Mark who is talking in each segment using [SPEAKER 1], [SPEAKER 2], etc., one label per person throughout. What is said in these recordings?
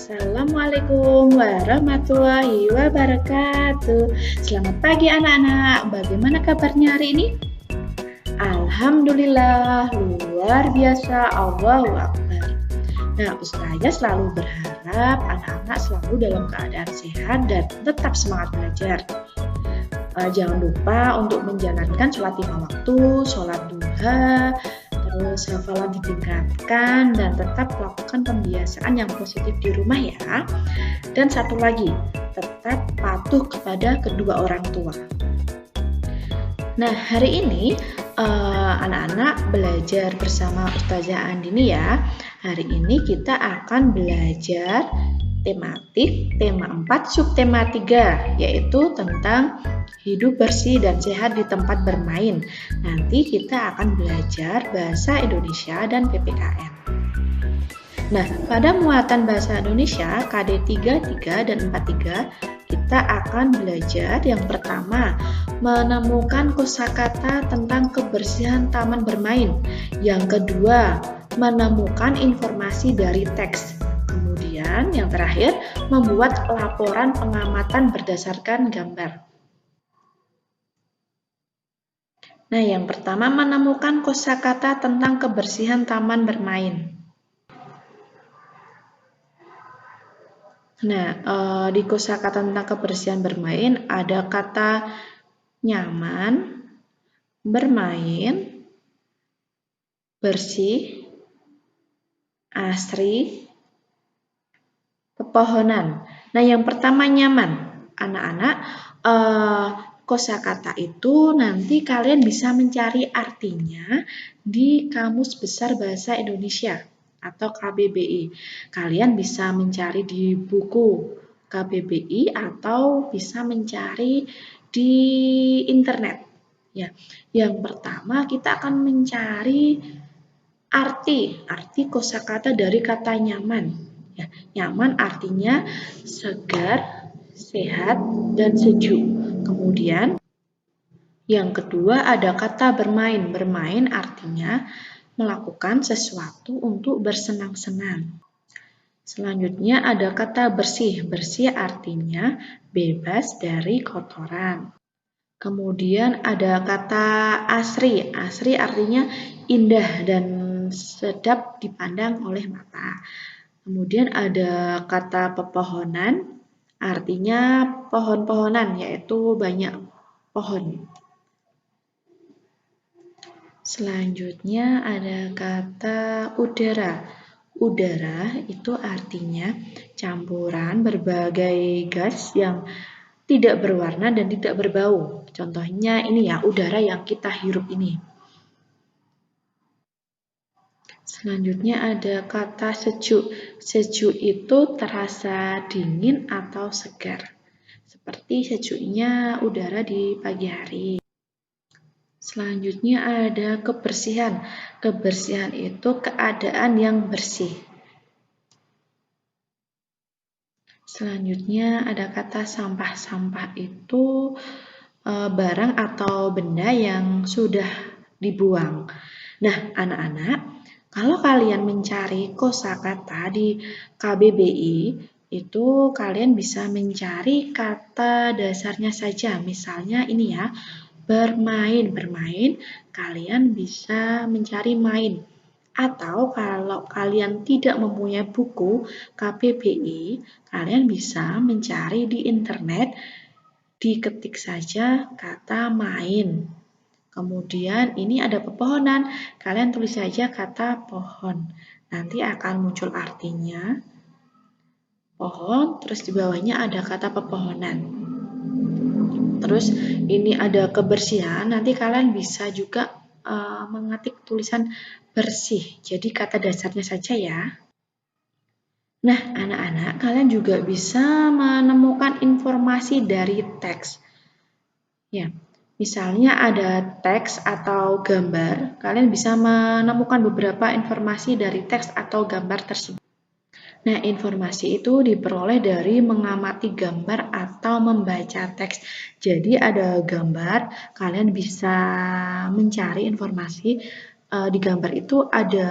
[SPEAKER 1] Assalamualaikum warahmatullahi wabarakatuh. Selamat pagi anak-anak. Bagaimana kabarnya hari ini? Alhamdulillah, luar biasa, Allahu Akbar. Nah, Ustazah selalu berharap anak-anak selalu dalam keadaan sehat dan tetap semangat belajar. Jangan lupa untuk menjalankan sholat 5 waktu, sholat duha, terus hafalan ditingkatkan, dan tetap lakukan pembiasaan yang positif di rumah ya. Dan satu lagi, tetap patuh kepada kedua orang tua. Nah, hari ini anak-anak belajar bersama Ustazah Andini ya. Hari ini kita akan belajar tematik tema 4 subtema 3, yaitu tentang hidup bersih dan sehat di tempat bermain. Nanti kita akan belajar bahasa Indonesia dan PPKN. Nah, pada muatan bahasa Indonesia KD 33 dan 43 kita akan belajar yang pertama, menemukan kosakata tentang kebersihan taman bermain. Yang kedua, menemukan informasi dari teks. Kemudian yang terakhir, membuat laporan pengamatan berdasarkan gambar. Nah, yang pertama menemukan kosakata tentang kebersihan taman bermain. Nah, di kosakata tentang kebersihan bermain ada kata nyaman, bermain, bersih, asri, pepohonan. Nah, yang pertama nyaman. Anak-anak, kosakata itu nanti kalian bisa mencari artinya di Kamus Besar Bahasa Indonesia atau KBBI. Kalian bisa mencari di buku KBBI atau bisa mencari di internet. Ya, yang pertama kita akan mencari arti kosakata dari kata nyaman. Ya, nyaman artinya segar, sehat, dan sejuk. Kemudian yang kedua ada kata bermain. Bermain artinya melakukan sesuatu untuk bersenang-senang. Selanjutnya ada kata bersih. Bersih artinya bebas dari kotoran. Kemudian ada kata asri. Asri artinya indah dan sedap dipandang oleh mata. Kemudian ada kata pepohonan. Artinya pohon-pohonan, yaitu banyak pohon. Selanjutnya ada kata udara. Udara itu artinya campuran berbagai gas yang tidak berwarna dan tidak berbau. Contohnya ini ya, udara yang kita hirup ini. Selanjutnya ada kata sejuk. Sejuk itu terasa dingin atau segar. Seperti sejuknya udara di pagi hari. Selanjutnya ada kebersihan. Kebersihan itu keadaan yang bersih. Selanjutnya ada kata sampah. Sampah itu barang atau benda yang sudah dibuang. Nah, anak-anak, kalau kalian mencari kosakata di KBBI, itu kalian bisa mencari kata dasarnya saja. Misalnya ini ya, bermain. Bermain, kalian bisa mencari main. Atau kalau kalian tidak mempunyai buku KBBI, kalian bisa mencari di internet, diketik saja kata main. Kemudian ini ada pepohonan, kalian tulis saja kata pohon. Nanti akan muncul artinya pohon, terus di bawahnya ada kata pepohonan. Terus ini ada kebersihan, nanti kalian bisa juga mengetik tulisan bersih. Jadi kata dasarnya saja ya. Nah, anak-anak, kalian juga bisa menemukan informasi dari teks. Ya, misalnya ada teks atau gambar, kalian bisa menemukan beberapa informasi dari teks atau gambar tersebut. Nah, informasi itu diperoleh dari mengamati gambar atau membaca teks. Jadi ada gambar, kalian bisa mencari informasi di gambar itu ada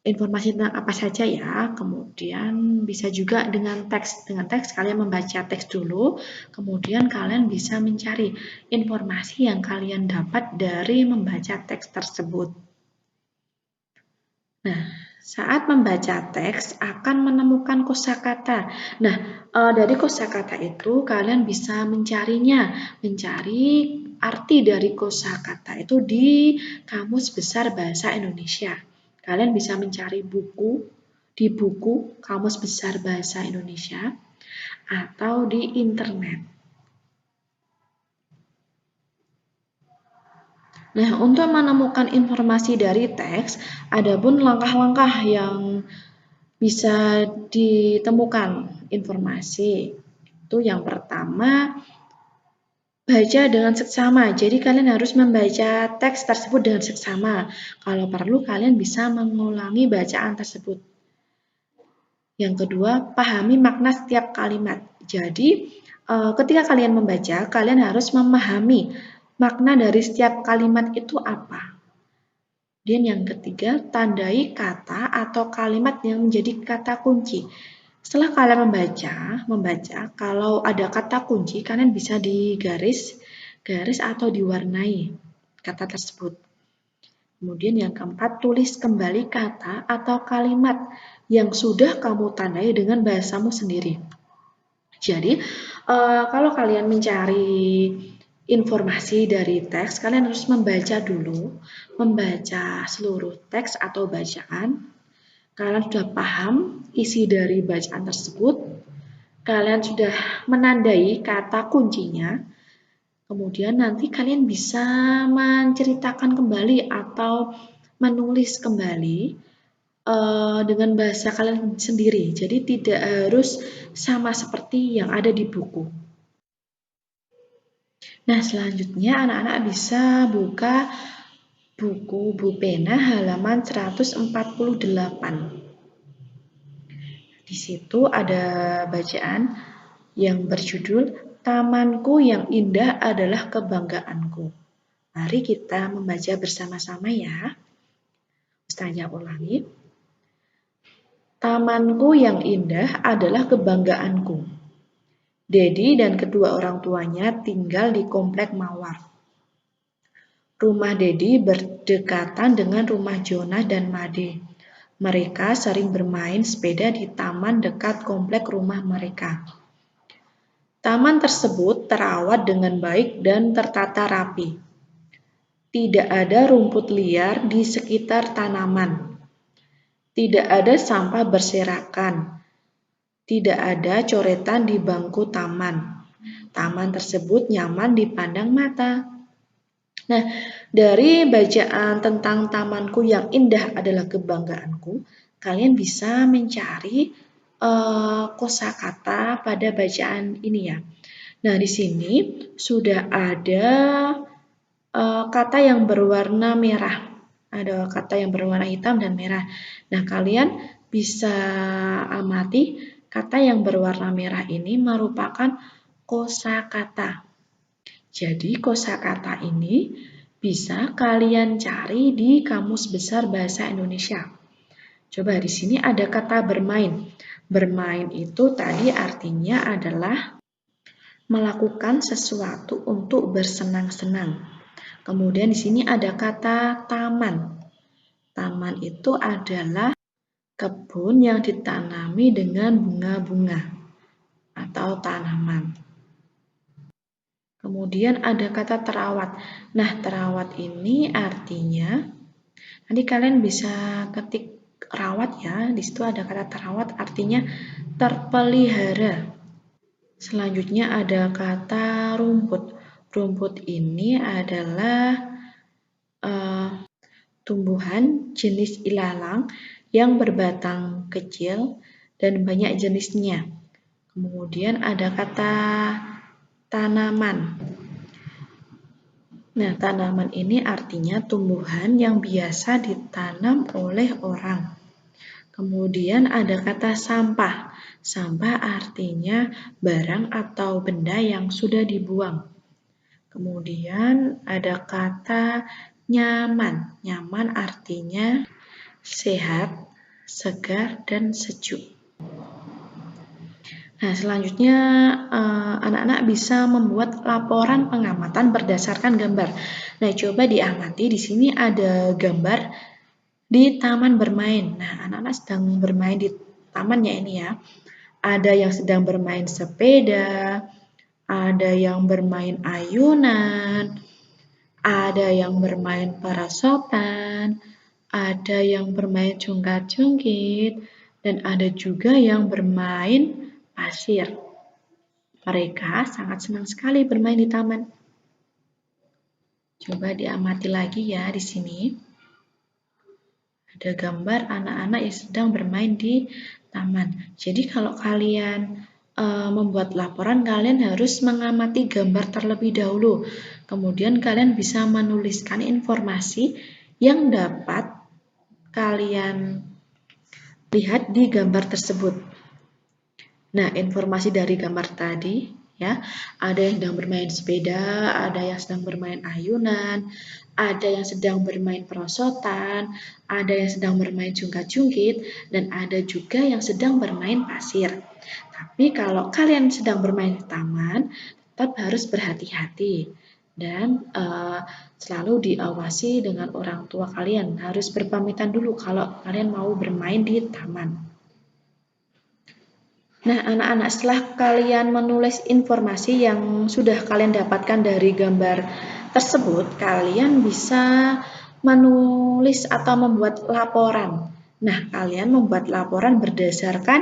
[SPEAKER 1] informasi tentang apa saja ya. Kemudian bisa juga dengan teks. Dengan teks kalian membaca teks dulu, kemudian kalian bisa mencari informasi yang kalian dapat dari membaca teks tersebut. Nah, saat membaca teks akan menemukan kosakata. Nah, dari kosakata itu kalian bisa mencari arti dari kosakata itu di Kamus Besar Bahasa Indonesia. Kalian bisa mencari di buku Kamus Besar Bahasa Indonesia atau di internet. Nah, untuk menemukan informasi dari teks, ada pun langkah-langkah yang bisa ditemukan informasi. Itu yang pertama, baca dengan seksama. Jadi kalian harus membaca teks tersebut dengan seksama. Kalau perlu kalian bisa mengulangi bacaan tersebut. Yang kedua, pahami makna setiap kalimat. Jadi ketika kalian membaca, kalian harus memahami makna dari setiap kalimat itu apa. Dan yang ketiga, tandai kata atau kalimat yang menjadi kata kunci. Setelah kalian membaca, kalau ada kata kunci, kalian bisa garis atau diwarnai kata tersebut. Kemudian yang keempat, tulis kembali kata atau kalimat yang sudah kamu tandai dengan bahasamu sendiri. Jadi, kalau kalian mencari informasi dari teks, kalian harus membaca seluruh teks atau bacaan. Kalian sudah paham isi dari bacaan tersebut, kalian sudah menandai kata kuncinya, kemudian nanti kalian bisa menceritakan kembali atau menulis kembali dengan bahasa kalian sendiri. Jadi tidak harus sama seperti yang ada di buku. Nah, selanjutnya anak-anak bisa buka buku Bupena halaman 148. Di situ ada bacaan yang berjudul Tamanku yang indah adalah kebanggaanku. Mari kita membaca bersama-sama ya. Ustazah ulangi. Tamanku yang indah adalah kebanggaanku. Dedi dan kedua orang tuanya tinggal di komplek Mawar. Rumah Dedi berdekatan dengan rumah Jonas dan Made. Mereka sering bermain sepeda di taman dekat komplek rumah mereka. Taman tersebut terawat dengan baik dan tertata rapi. Tidak ada rumput liar di sekitar tanaman. Tidak ada sampah berserakan. Tidak ada coretan di bangku taman. Taman tersebut nyaman dipandang mata. Nah, dari bacaan tentang tamanku yang indah adalah kebanggaanku, kalian bisa mencari kosakata pada bacaan ini ya. Nah, di sini sudah ada kata yang berwarna merah. Ada kata yang berwarna hitam dan merah. Nah, kalian bisa amati kata yang berwarna merah ini merupakan kosakata. Jadi, kosakata ini bisa kalian cari di Kamus Besar Bahasa Indonesia. Coba di sini ada kata bermain. Bermain itu tadi artinya adalah melakukan sesuatu untuk bersenang-senang. Kemudian di sini ada kata taman. Taman itu adalah kebun yang ditanami dengan bunga-bunga atau tanaman. Kemudian ada kata terawat. Nah, terawat ini artinya nanti kalian bisa ketik rawat ya. Di situ ada kata terawat artinya terpelihara. Selanjutnya ada kata rumput. Rumput ini adalah tumbuhan jenis ilalang yang berbatang kecil dan banyak jenisnya. Kemudian ada kata tanaman. Nah, tanaman ini artinya tumbuhan yang biasa ditanam oleh orang. Kemudian ada kata sampah. Sampah artinya barang atau benda yang sudah dibuang. Kemudian ada kata nyaman. Nyaman artinya sehat segar, dan sejuk. Nah, selanjutnya anak-anak bisa membuat laporan pengamatan berdasarkan gambar. Nah, coba diamati, di sini ada gambar di taman bermain. Nah, anak-anak sedang bermain di tamannya ini ya. Ada yang sedang bermain sepeda, ada yang bermain ayunan, ada yang bermain parasotan, ada yang bermain jungkat-jungkit, dan ada juga yang bermain pasir. Mereka sangat senang sekali bermain di taman. Coba diamati lagi ya di sini. Ada gambar anak-anak yang sedang bermain di taman. Jadi kalau kalian membuat laporan, kalian harus mengamati gambar terlebih dahulu. Kemudian kalian bisa menuliskan informasi yang dapat kalian lihat di gambar tersebut. Nah, informasi dari gambar tadi ya, ada yang sedang bermain sepeda, ada yang sedang bermain ayunan, ada yang sedang bermain perosotan, ada yang sedang bermain jungkat-jungkit, dan ada juga yang sedang bermain pasir. Tapi kalau kalian sedang bermain di taman, tetap harus berhati-hati dan selalu diawasi dengan orang tua kalian. Harus berpamitan dulu kalau kalian mau bermain di taman. Nah, anak-anak, setelah kalian menulis informasi yang sudah kalian dapatkan dari gambar tersebut, kalian bisa menulis atau membuat laporan. Nah, kalian membuat laporan berdasarkan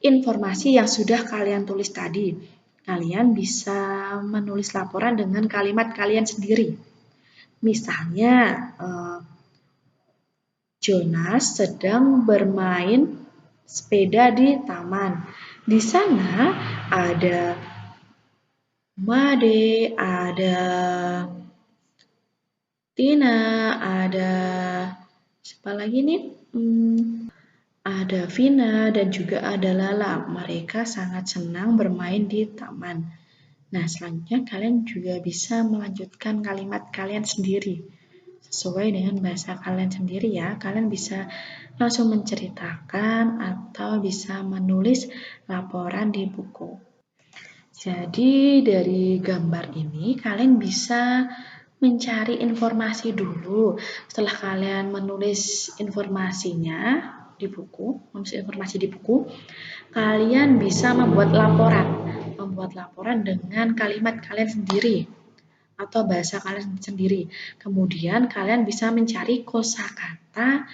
[SPEAKER 1] informasi yang sudah kalian tulis tadi. Kalian bisa menulis laporan dengan kalimat kalian sendiri. Misalnya, Jonas sedang bermain sepeda di taman. Di sana ada Made, ada Tina, ada siapa lagi nih? Ada Vina dan juga ada Lala. Mereka sangat senang bermain di taman. Nah, selanjutnya kalian juga bisa melanjutkan kalimat kalian sendiri sesuai dengan bahasa kalian sendiri ya. Kalian bisa langsung menceritakan atau bisa menulis laporan di buku. Jadi dari gambar ini kalian bisa mencari informasi dulu. Setelah kalian menulis informasinya di buku, kalian bisa membuat laporan dengan kalimat kalian sendiri atau bahasa kalian sendiri. Kemudian kalian bisa mencari kosakata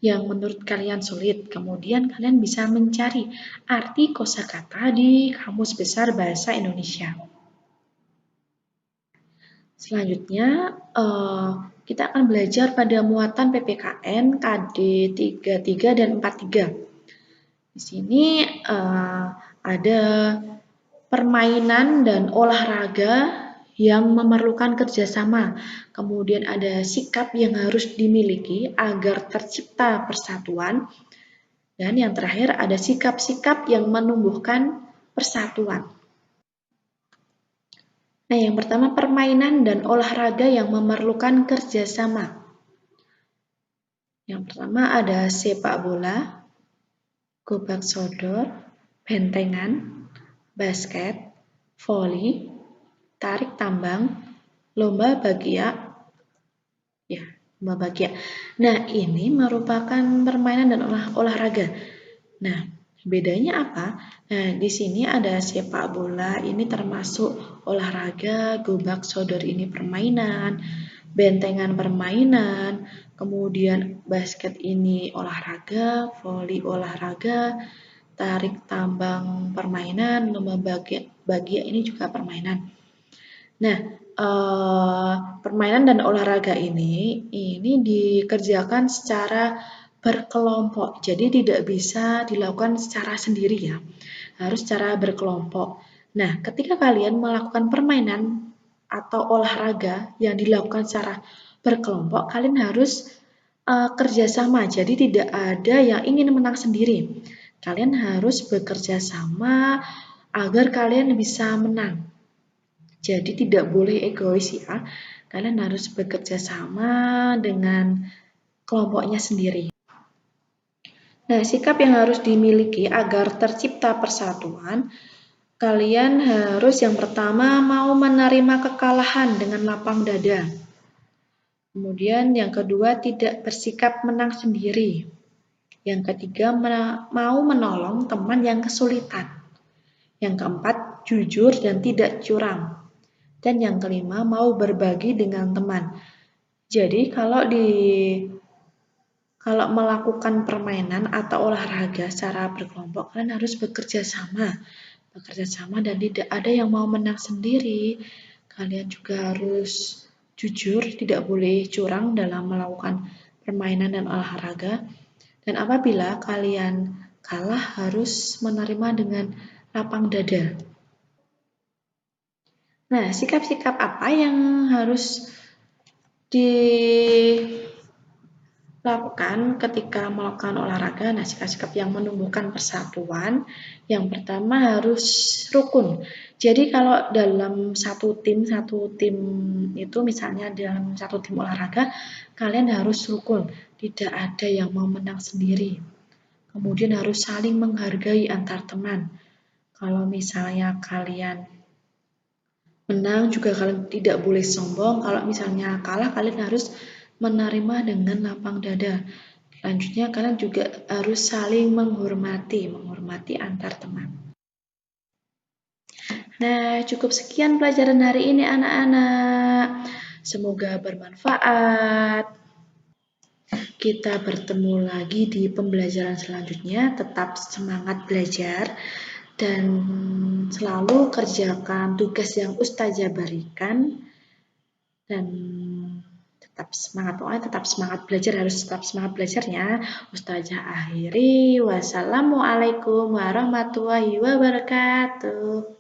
[SPEAKER 1] yang menurut kalian sulit. Kemudian kalian bisa mencari arti kosakata di Kamus Besar Bahasa Indonesia. Selanjutnya, kita akan belajar pada muatan PPKN KD 33 dan 43. Di sini ada permainan dan olahraga yang memerlukan kerjasama. Kemudian ada sikap yang harus dimiliki agar tercipta persatuan. Dan yang terakhir ada sikap-sikap yang menumbuhkan persatuan. Nah, yang pertama permainan dan olahraga yang memerlukan kerjasama. Yang pertama ada sepak bola, gobak sodor, bentengan, basket, voli, tarik tambang, lomba bagia. Ya, lomba bagia. Nah, ini merupakan permainan dan olahraga. Nah, bedanya apa? Nah, di sini ada sepak bola, ini termasuk olahraga, gobak sodor ini permainan, bentengan permainan, kemudian basket ini olahraga, voli olahraga, tarik tambang permainan, lomba bagia ini juga permainan. Nah, permainan dan olahraga ini dikerjakan secara berkelompok. Jadi tidak bisa dilakukan secara sendiri ya. Harus secara berkelompok. Nah, ketika kalian melakukan permainan atau olahraga yang dilakukan secara berkelompok, kalian harus kerjasama. Jadi tidak ada yang ingin menang sendiri. Kalian harus bekerja sama agar kalian bisa menang. Jadi tidak boleh egois ya. Kalian harus bekerja sama dengan kelompoknya sendiri. Nah, sikap yang harus dimiliki agar tercipta persatuan, kalian harus yang pertama mau menerima kekalahan dengan lapang dada. Kemudian yang kedua tidak bersikap menang sendiri. Yang ketiga mau menolong teman yang kesulitan. Yang keempat jujur dan tidak curang. Dan yang kelima mau berbagi dengan teman. Jadi kalau melakukan permainan atau olahraga secara berkelompok, kalian harus bekerja sama dan tidak ada yang mau menang sendiri. Kalian juga harus jujur, tidak boleh curang dalam melakukan permainan dan olahraga. Dan apabila kalian kalah harus menerima dengan lapang dada. Nah, sikap-sikap apa yang harus dilakukan ketika melakukan olahraga? Nah, sikap-sikap yang menumbuhkan persatuan. Yang pertama harus rukun. Jadi kalau dalam satu tim itu misalnya dalam satu tim olahraga, kalian harus rukun. Tidak ada yang mau menang sendiri. Kemudian harus saling menghargai antar teman. Kalau misalnya kalian menang juga kalian tidak boleh sombong. Kalau misalnya kalah kalian harus menerima dengan lapang dada. Selanjutnya kalian juga harus saling menghormati antar teman. Nah, cukup sekian pelajaran hari ini anak-anak. Semoga bermanfaat. Kita bertemu lagi di pembelajaran selanjutnya. Tetap semangat belajar dan selalu kerjakan tugas yang Ustazah berikan. Dan tetap semangat, pokoknya tetap semangat belajar, harus tetap semangat belajarnya. Ustazah akhiri, wassalamualaikum warahmatullahi wabarakatuh.